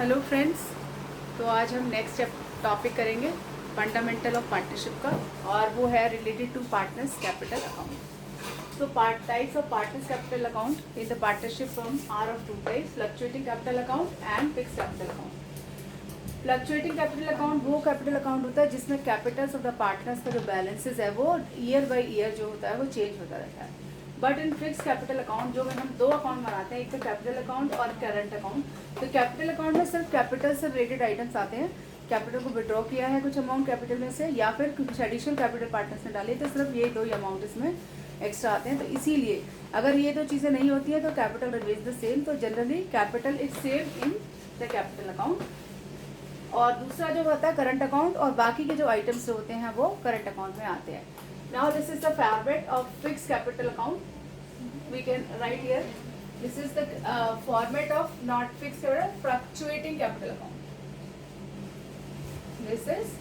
Hello friends. तो आज हम नेक्स्ट टॉपिक करेंगे फंडामेंटल ऑफ पार्टनरशिप का, और वो है related to partners capital account. तो types of partners capital account in the partnership firm are of two types, fluctuating capital account and fix capital account. Fluctuating capital account वो capital account होता है जिसमें Capitals of the partners का जो balances है वो year by year जो होता है वो चेंज होता रहता है। But in fix capital account जो में हम दो अकाउंट बनाते हैं, एक तो कैपिटल अकाउंट और करंट अकाउंट। तो कैपिटल अकाउंट में सिर्फ कैपिटल से रिलेटेड आइटम्स आते हैं, कैपिटल को विड्रॉ किया है कुछ अमाउंट कैपिटल में से या फिर कुछ एडिशनल कैपिटल पार्टनर्स ने डाली, तो सिर्फ ये दो ही अमाउंट इसमें एक्स्ट्रा आते हैं। तो इसीलिए अगर ये दो चीज़ें नहीं होती हैं तो कैपिटल रिमेज द सेम। तो generally capital is same in the capital account, और दूसरा जो होता है करंट अकाउंट, और बाकी के जो आइटम्स जो होते हैं वो करंट अकाउंट में आते हैं। Now this is the format of fix capital account. We can write here, this is the format of not fixed capital, fluctuating capital account. This is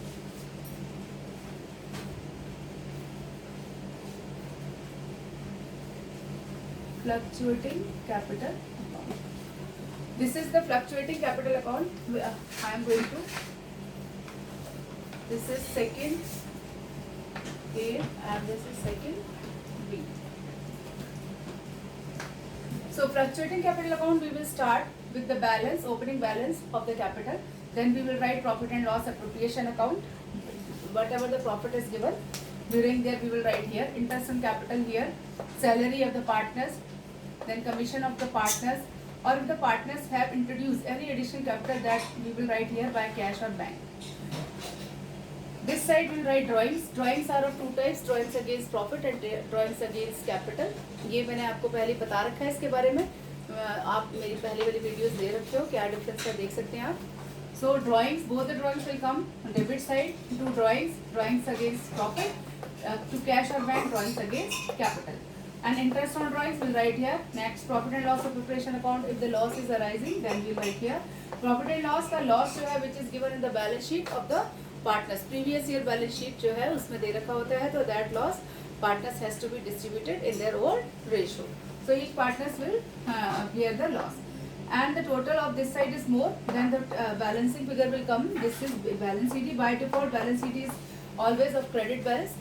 fluctuating capital account. This is the fluctuating capital account. I am going to, this is second A and this is second B. So fluctuating capital account, we will start with the balance, opening balance of the capital. Then we will write profit and loss appropriation account. Whatever the profit is given, during there we will write here interest on capital here, salary of the partners, then commission of the partners, or if the partners have introduced any additional capital, that we will write here by cash or bank. This side we will write drawings. Drawings are of two types, drawings against profit and drawings against capital. ये मैंने आपको पहले बता रखा है इसके बारे में, आप मेरी पहले वाली वीडियोस दे रखे हो, क्या डिफरेंस है देख सकते हैं आप. So drawings, both the drawings will come on debit side, two drawings, drawings against profit, to cash or bank, drawings against capital. And interest on drawings will write here. Next, profit and loss appropriation account, if the loss is arising then we will write here. Profit and loss का loss जो है which is given in the balance sheet of the partners, previous year balance sheet जो है उसमें दे रखा होता है, तो that loss partners has to be distributed in their own ratio. So each partners will bear the loss, and the total of this side is more than the balancing figure will come. This is balance sheet. By default balance sheet is always of credit balance,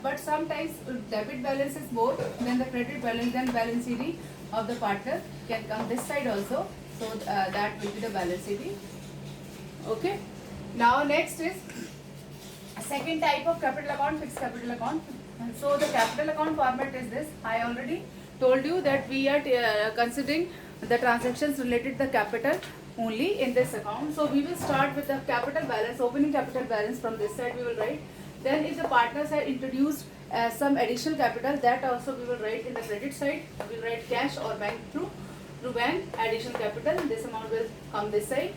but sometimes debit balance is more than the credit balance, then balance sheet of the partner can come this side also. So that will be the balance sheet. Okay. Now next is second type of capital account, fixed capital account. So the capital account format is this. I already told you that we are considering the transactions related to the capital only in this account. So we will start with the capital balance, opening capital balance. From this side we will write. Then if the partners have introduced some additional capital, that also we will write in the credit side. We will write cash or bank through bank additional capital. This amount will come this side.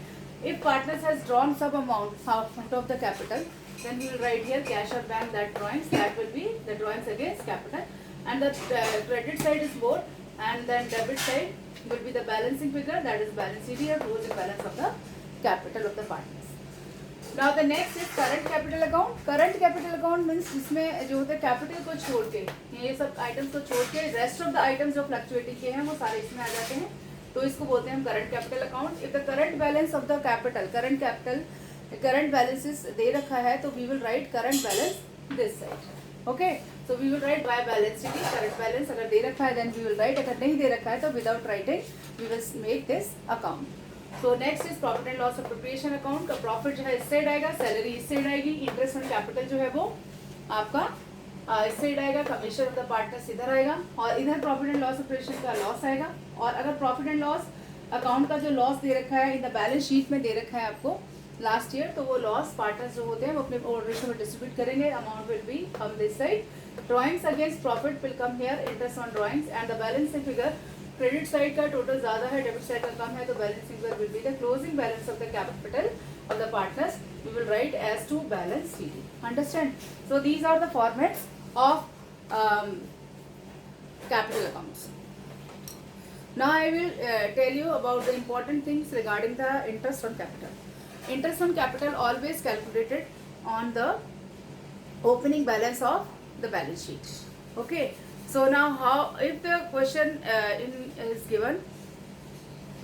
If partners has drawn some amount out of the capital, then we will write here cash or bank, that drawings, that will be the drawings against capital. And the credit side is more, and then debit side will be the balancing figure, that is balance sheet or closing balance of the capital of the partners. Now the next is current capital account. Current capital account means जिसमें जो होता है capital को छोड़ के, ये सब items को छोड़ के रेस्ट ऑफ द आइटम्स जो फ्लक्चुएटिंग के हैं वो सारे इसमें आ जाते हैं, तो इसको बोलते हैं हम current capital account. If the current balance of the capital, current balances दे रखा है, तो we will write current balance this side. Okay, so we will write by balance sheet current balance. अगर दे रखा है देन वी विल राइट, अगर नहीं दे रखा है तो without writing we will make this account. So next is profit and loss appropriation account. का प्रॉफिट जो है इस साइड आएगा, सैलरी इस साइड आएगी, इंटरेस्ट ऑन कैपिटल जो है वो आपका इस साइड आएगा, कमीशन ऑफ द पार्टनर्स इधर आएगा, और इधर प्रॉफिट एंड लॉस ऑपरेशन का लॉस आएगा. और अगर प्रॉफिट एंड लॉस अकाउंट का जो लॉस दे रखा है इन द बैलेंस शीट में दे रखा है आपको लास्ट ईयर, तो वो लॉस पार्टनर्स जो होते हैं वो अपने रेशियो में डिस्ट्रीब्यूट करेंगे. Amount will be come this side. Drawings against profit will come here, interest on drawings, and the balancing figure, credit side का टोटल ज़्यादा है, डेबिट साइड का कम है, तो balancing figure will be the closing balance of the capital of the partners. We will write as to balance sheet. Understand? So these are the formats of capital accounts. Now I will tell you about the important things regarding the interest on capital. Interest on capital always calculated on the opening balance of the balance sheet. Okay. So now how, if the question is given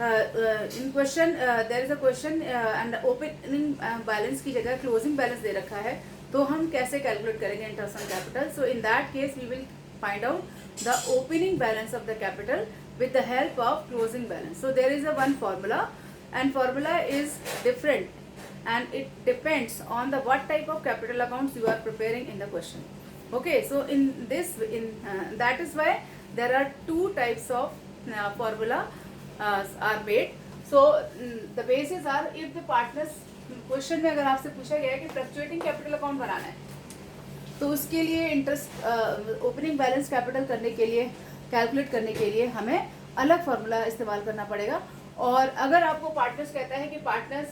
in question there is a question and opening balance की जगह closing balance दे रखा है, तो हम कैसे calculate करेंगे interest on capital. So in that case we will find out the opening balance of the capital with the help of closing balance. So there is a one formula, and formula is different and it depends on the what type of capital accounts you are preparing in the question. Okay, so in this that is why there are two types of formula are made. So the basis are, if the partners, question में अगर आपसे पूछा गया है कि fluctuating capital account बनाना है, तो उसके लिए इंटरेस्ट ओपनिंग बैलेंस कैपिटल करने के लिए, कैलकुलेट करने के लिए हमें अलग फार्मूला इस्तेमाल करना पड़ेगा. और अगर आपको पार्टनर्स कहता है कि पार्टनर्स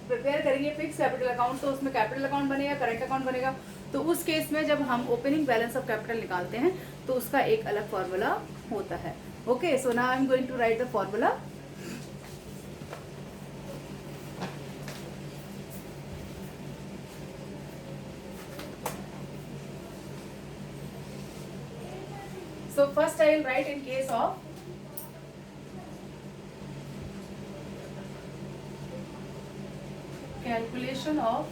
प्रिपेयर करेंगे फिक्स कैपिटल अकाउंट, तो उसमें कैपिटल अकाउंट बनेगा, करंट अकाउंट बनेगा. तो उस केस में जब हम ओपनिंग बैलेंस ऑफ कैपिटल निकालते हैं तो उसका एक अलग फार्मूला होता है. Okay, so now I am going to write the formula. So first I will write in case of calculation of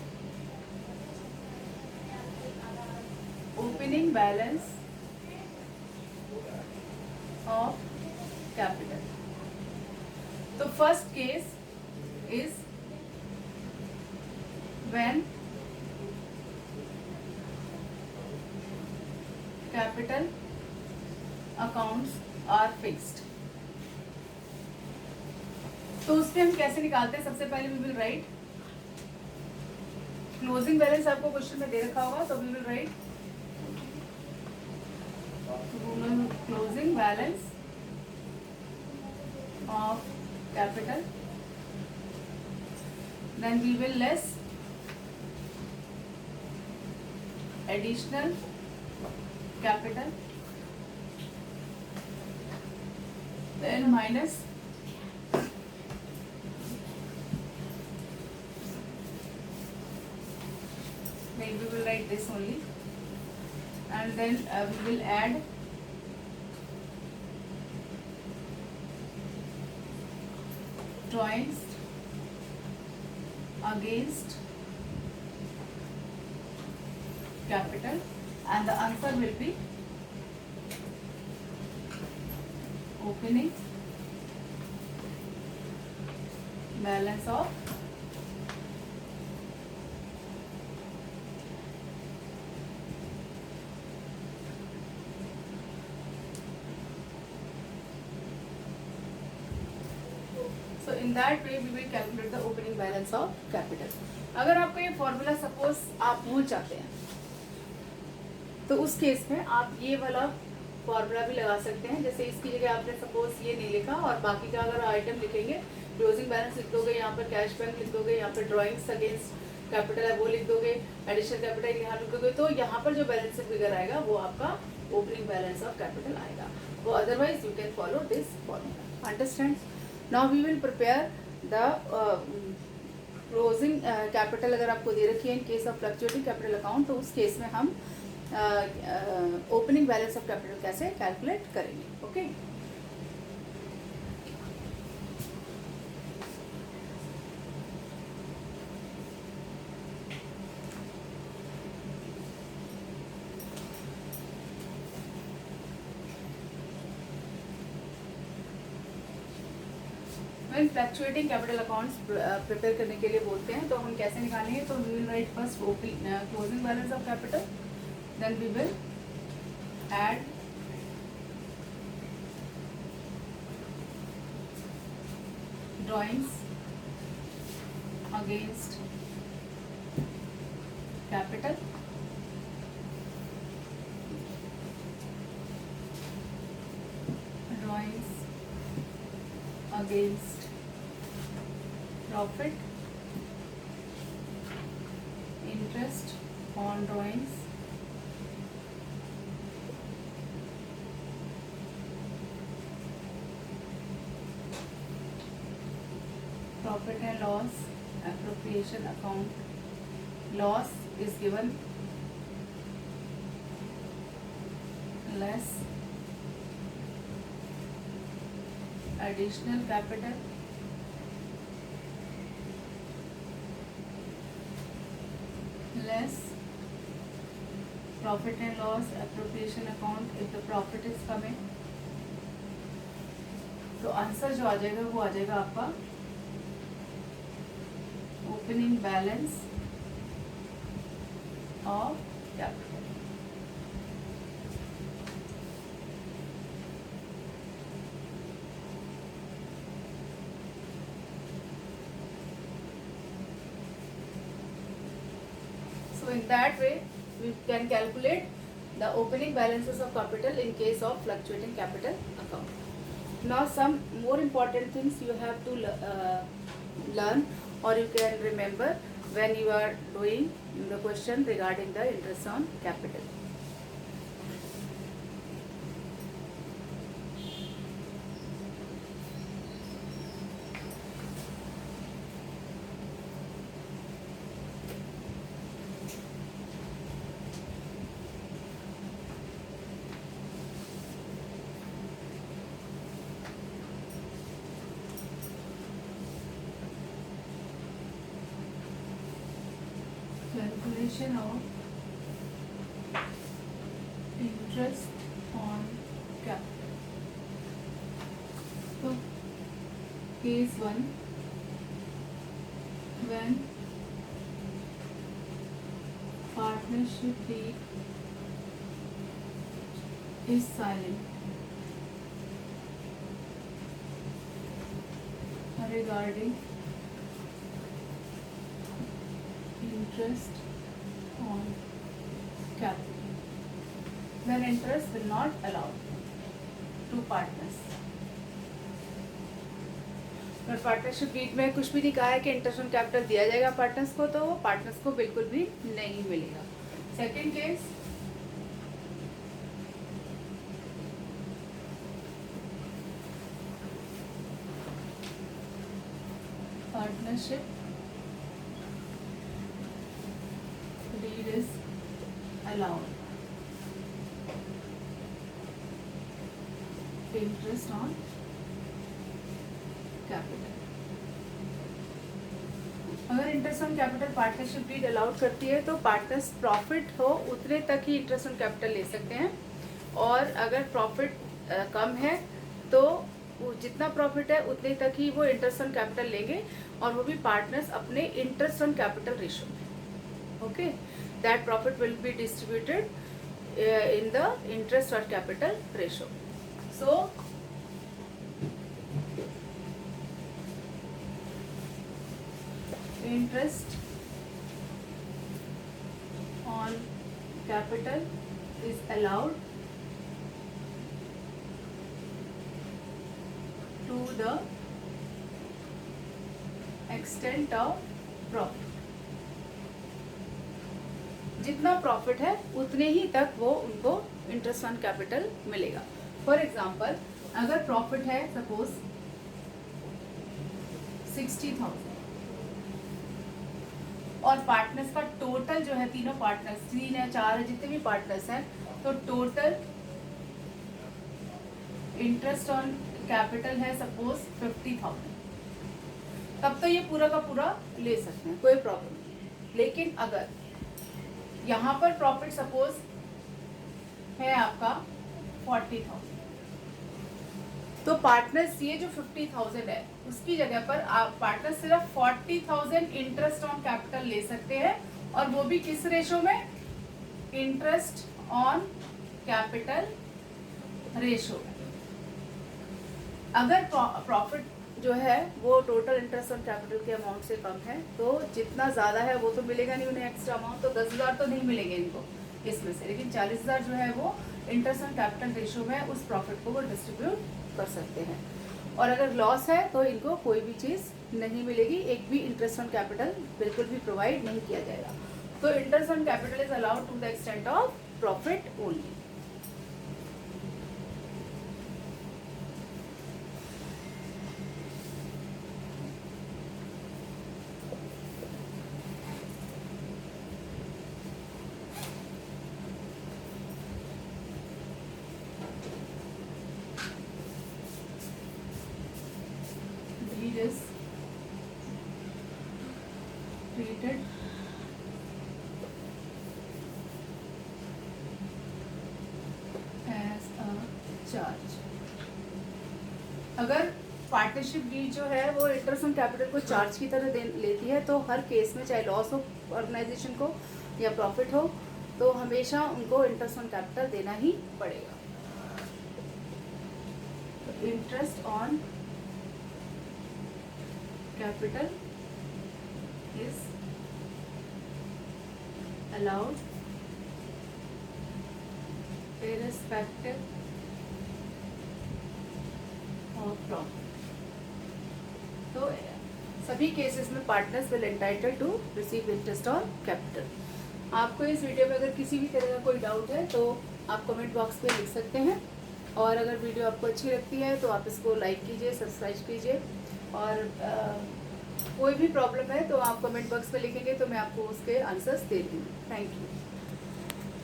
opening balance of capital. So first case is when capital accounts are fixed. तो उसमें हम कैसे निकालते हैं? सबसे पहले we will write closing balance. आपको question में दे रखा होगा, तो we will write closing balance of capital. Then we will less additional capital, then minus maybe we will write this only, and then we will add drawings against capital, and the answer will be opening balance of so in that way we will calculate the opening balance of capital. अगर आपको ये formula suppose आप भूल जाते हैं, तो उस case में आप ये वाला फॉर्मूला भी लगा सकते हैं. जैसे इसकी जगह आपने सपोज ये नहीं लिखा और बाकी का अगर आइटम लिखेंगे, क्लोजिंग बैलेंस लिख दोगे, यहाँ पर कैश बैंक लिख दोगे, यहाँ पर ड्राइंग्स अगेंस्ट कैपिटल है वो लिख दोगे, एडिशनल कैपिटल यहाँ लिख दोगे, तो यहाँ पर जो बैलेंस फिगर आएगा वो आपका ओपनिंग बैलेंस ऑफ कैपिटल आएगा. वो otherwise you can follow this formula. Understand? Now we will prepare the closing capital. अगर आपको दे रखी है in case of fluctuating capital account, तो उस केस में हम ओपनिंग बैलेंस ऑफ कैपिटल कैसे कैलकुलेट करेंगे. Okay, when fluctuating capital accounts prepare करने के लिए बोलते हैं, तो हम कैसे निकालेंगे? तो we will write first closing balance of capital, then we will add drawings against capital, drawings against profit, interest on drawings, profit and loss appropriation account. Loss is given less additional capital less profit and loss appropriation account if the profit is coming. तो answer जो आ जाएगा वो आ जाएगा आपका opening balance of capital. So in that way we can calculate the opening balances of capital in case of fluctuating capital account. Now some more important things you have to learn or you can remember when you are doing the question regarding the interest on capital. Calculation of interest on capital. So case 1, when partnership deed is silent regarding interest on capital, then interest will not allow to partners. पर partnership deed में कुछ भी नहीं कहा है कि interest on capital दिया जाएगा पार्टनर्स को, तो वो पार्टनर्स को बिल्कुल भी नहीं मिलेगा. Second case, partnership deed is allowed interest on capital. अगर interest on capital partnership deed allowed करती है तो पार्टनर्स प्रॉफिट हो उतने तक ही इंटरेस्ट ऑन कैपिटल ले सकते हैं, और अगर प्रॉफिट कम है तो जितना प्रॉफिट है उतने तक ही वो इंटरेस्ट ऑन कैपिटल लेंगे, और वो भी पार्टनर्स अपने इंटरेस्ट ऑन कैपिटल रेशियो में. Okay, that profit will be distributed in the interest on capital ratio. So interest on capital is allowed to the extent of profit. जितना profit है उतने ही तक वो उनको इंटरेस्ट ऑन कैपिटल मिलेगा. For example, अगर profit है सपोज 60,000 और पार्टनर्स का टोटल जो है, तीनों पार्टनर्स 3 है 4 है जितने भी पार्टनर्स हैं, तो टोटल इंटरेस्ट ऑन कैपिटल है सपोज 50,000, तब तो ये पूरा का पूरा ले सकते हैं, कोई प्रॉब्लम नहीं. लेकिन अगर यहाँ पर प्रॉफिट सपोज है आपका 40,000, तो पार्टनर्स ये जो 50,000 है उसकी जगह पर आप पार्टनर्स सिर्फ 40,000 इंटरेस्ट ऑन कैपिटल ले सकते हैं, और वो भी किस रेशो में, इंटरेस्ट ऑन कैपिटल रेशो में. अगर प्रॉफिट जो है वो टोटल इंटरेस्ट ऑन कैपिटल के अमाउंट से कम है, तो जितना ज़्यादा है वो तो मिलेगा नहीं उन्हें एक्स्ट्रा अमाउंट, तो 10,000 तो नहीं मिलेंगे इनको इसमें से, लेकिन 40,000 जो है वो इंटरेस्ट ऑन कैपिटल रेशियो में उस प्रॉफिट को वो डिस्ट्रीब्यूट कर सकते हैं. और अगर लॉस है तो इनको कोई भी चीज़ नहीं मिलेगी, एक भी इंटरेस्ट ऑन कैपिटल बिल्कुल भी प्रोवाइड नहीं किया जाएगा. तो interest on capital is allowed to the extent of profit only. is treated as a charge। अगर पार्टनरशिप डीड जो है वो इंटरेस्ट ऑन कैपिटल को चार्ज की तरह लेती है तो हर केस में चाहे लॉस हो ऑर्गेनाइजेशन को या प्रॉफिट हो तो हमेशा उनको इंटरेस्ट ऑन कैपिटल देना ही पड़ेगा। Interest on capital is allowed irrespective of profit। तो सभी केसेस में partners will entitle to receive interest on capital. आपको इस वीडियो में अगर किसी भी तरह का कोई डाउट है तो आप कमेंट बॉक्स पे लिख सकते हैं, और अगर वीडियो आपको अच्छी लगती है तो आप इसको लाइक कीजिए, सब्सक्राइब कीजिए, और कोई भी प्रॉब्लम है तो आप कमेंट बॉक्स पे लिखेंगे तो मैं आपको उसके आंसर्स दे दूँगी। Thank you.